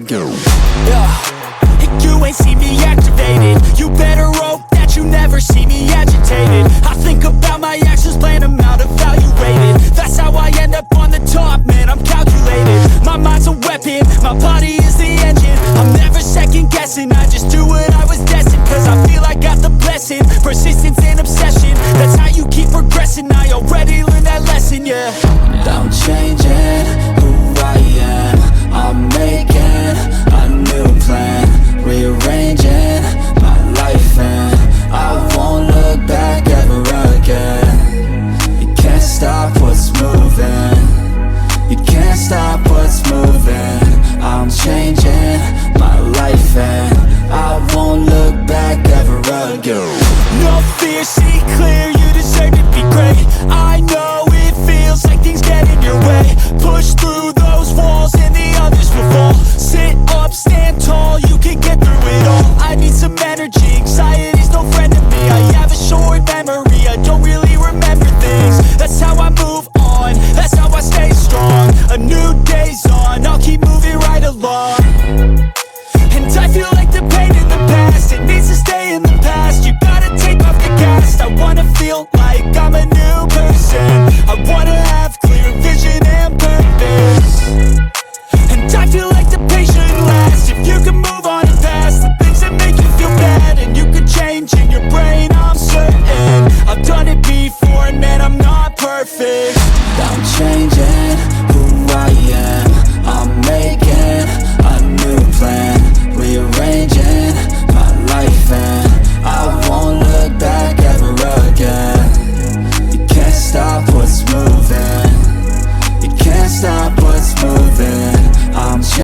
go. Yeah, and you ain't see me activated. You better hope that you never see me agitated. I think about my actions, plan them out, evaluated. That's how I end up on the top, man, I'm calculated. My mind's a weapon, my body is the engine. I'm never second guessing, I just do what I was destined. Cause I feel I got the blessing, persistence and obsession. That's how you keep progressing, I already learned that lesson, yeah. I'm changing who I am, I'm making a new plan, rearranging my life and I won't look back ever again. You can't stop what's moving, you can't stop what's moving. I'm changing my life and I won't look back ever again. No fear, see clear, you deserve to be great. I know it feels like things get in your way. Push through those walls and the others will fall. Sit up, stand tall, you can get through it all. I need some energy, anxiety's no friend to me. I have a short memory, I don't really remember things. That's how I move on, that's how I stay strong. A new day's on, I'll keep moving right along. And I feel like the pain in the past, it needs to stay in the past. You gotta take off the cast. I wanna feel like I'm a new person. I wanna have clear vision and purpose. And I feel like the pain shouldn't last. If you can move on and past the things that make you feel bad, and you could change in your brain, I'm certain. I've done it before and man, I'm not perfect.